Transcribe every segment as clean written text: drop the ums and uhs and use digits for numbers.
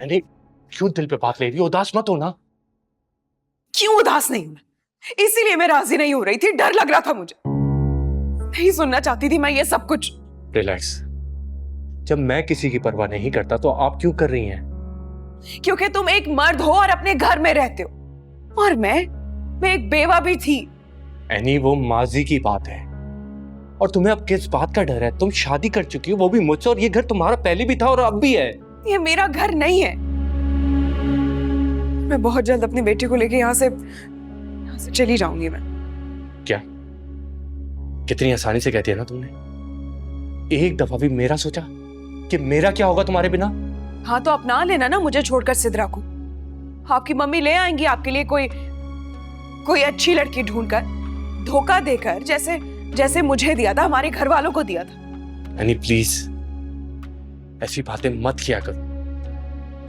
यानी क्यों दिल पे बात ले रही हो? उदास मत हो ना। क्यों उदास नहीं हूं मैं? इसीलिए मैं राजी नहीं हो रही थी, डर लग रहा था मुझे। नहीं सुनना चाहती थी मैं ये सब कुछ। रिलैक्स। जब मैं किसी की परवाह नहीं करता तो आप क्यों कर रही हैं? क्योंकि तुम एक मर्द हो और अपने घर में रहते हो, और मैं एक बेवा भी थी। एनी, वो माजी की बात है। और तुम्हें अब किस बात का डर है? तुम शादी कर चुकी हो, वो भी मुझसे, और ये घर तुम्हारा पहले भी था और अब भी है। ये मेरा घर नहीं है। मैं बहुत जल्द अपनी बेटी को लेके यहाँ से चली जाऊंगी मैं। क्या? कितनी आसानी से कहती है ना तुमने। एक दफा भी मेरा सोचा कि मेरा क्या होगा तुम्हारे बिना? हाँ तो अपना लेना ना मुझे छोड़कर सिद्रा को। आपकी मम्मी ले आएंगी आपके लिए कोई अच्छी लड़की ढूंढकर, धोखा देकर, जैसे मुझे दिया था, हमारे घर वालों को दिया था। एनी प्लीज ऐसी बातें मत किया करो।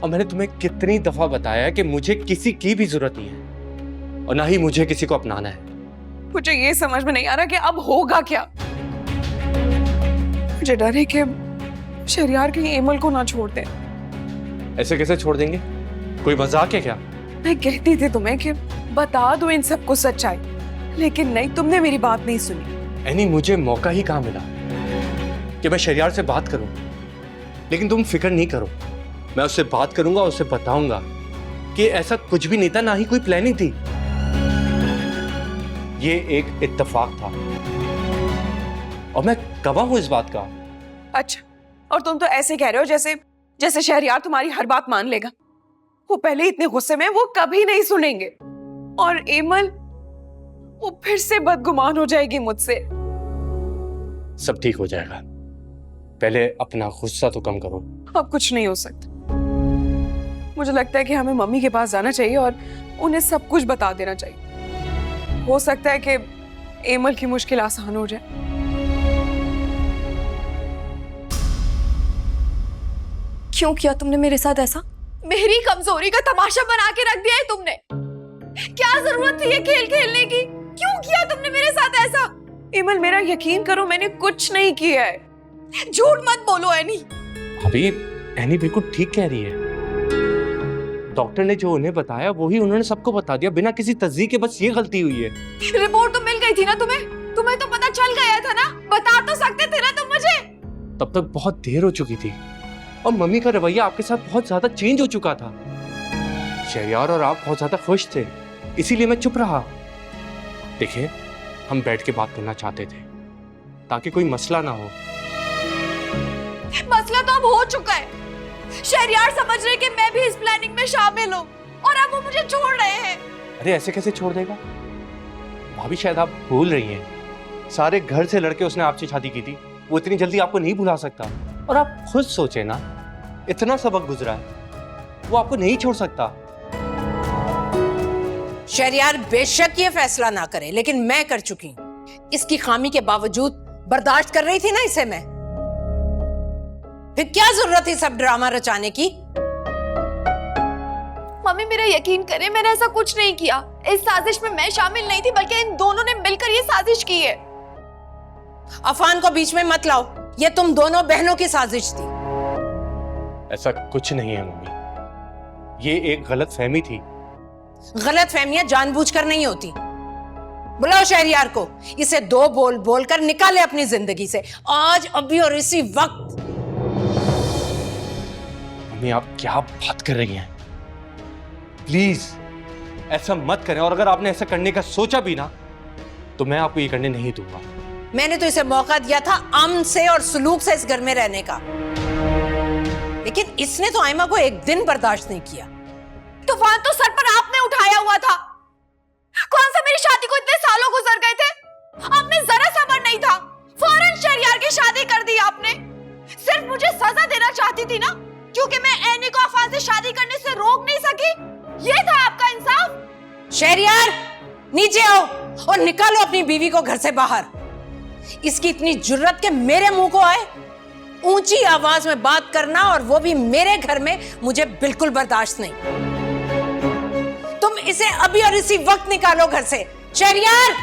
और मैंने तुम्हें कितनी दफा बताया है कि मुझे किसी की भी जरूरत नहीं है और ना ही मुझे किसी को अपनाना है। मुझे ये समझ में नहीं आ रहा कि अब होगा क्या। मुझे डर है कि शहरयार कहीं एमल को ना छोड़ दे। ऐसे कैसे छोड़ देंगे? कोई मजाक है क्या? मैं कहती थी तुम्हें कि बता दो इन सबको सच्चाई, लेकिन नहीं, तुमने मेरी बात नहीं सुनी। एनी, मुझे मौका ही कहां मिला कि मैं शहरयार से बात करूं। लेकिन तुम फिक्र नहीं करो, मैं उससे बात करूंगा, उससे बताऊंगा कि ऐसा कुछ भी नहीं था, ना ही कोई प्लानिंग थी। ये एक इत्तेफाक था और मैं गवाह हूं इस बात का। अच्छा, और तुम तो ऐसे कह रहे हो जैसे शहरयार तुम्हारी हर बात मान लेगा। वो पहले इतने गुस्से में, वो कभी नहीं सुनेंगे। और एमल, वो फिर से बदगुमान हो जाएगी मुझसे। सब ठीक हो जाएगा, पहले अपना गुस्सा तो कम करो। अब कुछ नहीं हो सकता। मुझे लगता है कि हमें मम्मी के पास जाना चाहिए और उन्हें सब कुछ बता देना चाहिए। हो सकता है कि एमल की मुश्किल आसान हो जाए। क्यों किया तुमने मेरे साथ ऐसा? मेरी कमजोरी का तमाशा बना के रख दिया है तुमने। क्या जरूरत थी ये खेल खेलने की? क्यों किया तुमने मेरे साथ ऐसा? एमल, मेरा यकीन करो, मैंने कुछ नहीं किया है। झूठ मत बोलो एनी। अभी एनी बिल्कुल ठीक कह रही है। डॉक्टर ने जो उन्हें बताया वही उन्होंने सबको बता दिया, बिना किसी तस्दीक के। बस ये गलती हुई है। रिपोर्ट तो मिल गई थी ना तुम्हें तो पता चल गया था ना। बता तो सकते थे ना तुम मुझे। तब तक बहुत देर हो चुकी थी और मम्मी का रवैया आपके साथ बहुत ज्यादा चेंज हो चुका था। शहरयार और आप बहुत ज्यादा खुश थे, इसीलिए मैं चुप रहा। देखिए, हम बैठ के बात करना चाहते थे ताकि कोई मसला ना हो। मसला तो अब हो चुका है। शहरयार समझ रहे कि मैं भी इस प्लानिंग में शामिल हूँ और अब वो मुझे छोड़ रहे हैं। अरे ऐसे कैसे छोड़ देगा? भाभी, शायद आप भूल रही हैं, सारे घर से लड़के उसने आपसे शादी की थी। वो इतनी जल्दी आपको नहीं भुला सकता। और आप खुद सोचे ना, इतना सबक गुजरा है, वो आपको नहीं छोड़ सकता। शहरयार बेशक ये फैसला ना करे, लेकिन मैं कर चुकी हूं। इसकी खामी के बावजूद बर्दाश्त कर रही थी ना इसे मैं। फिर क्या जरूरत थी सब ड्रामा रचाने की? मम्मी, मेरा यकीन करें, मैंने ऐसा कुछ नहीं किया। इस साजिश में मैं शामिल नहीं थी, बल्कि इन दोनों ने मिलकर ये साजिश की है। अफान को बीच में मत लाओ, ये तुम दोनों बहनों की साजिश थी। ऐसा कुछ नहीं है मम्मी, ये एक गलत फहमी थी। गलत फहमियां जानबूझकर नहीं होती। बुलाओ शहरयार को, इसे दो बोल बोलकर निकाले अपनी जिंदगी से, आज, अभी और इसी वक्त। मम्मी, आप क्या बात कर रही हैं? प्लीज ऐसा मत करें, और अगर आपने ऐसा करने का सोचा भी ना तो मैं आपको ये करने नहीं दूंगा। मैंने तो इसे मौका दिया था अमन से और सुलूक से इस घर में रहने का, लेकिन इसने तो आयमा को एक दिन बर्दाश्त नहीं किया। तूफान तो सर पर आपने उठाया हुआ था। कौन सा मेरी शादी को इतने सालों गुजर गए थे, आपने जरा सब्र नहीं था, फौरन शहरयार की शादी कर दी आपने। सिर्फ मुझे सजा देना चाहती थी ना, क्योंकि मैं एनी को अफान से शादी करने से रोक नहीं सकी। ये था आपका इंसाफ। शहरयार, नीचे आओ और निकालो अपनी बीवी को घर से बाहर। इसकी इतनी जुर्रत के मेरे मुंह को आए, ऊंची आवाज में बात करना, और वो भी मेरे घर में, मुझे बिल्कुल बर्दाश्त नहीं। तुम इसे अभी और इसी वक्त निकालो घर से। शहरयार!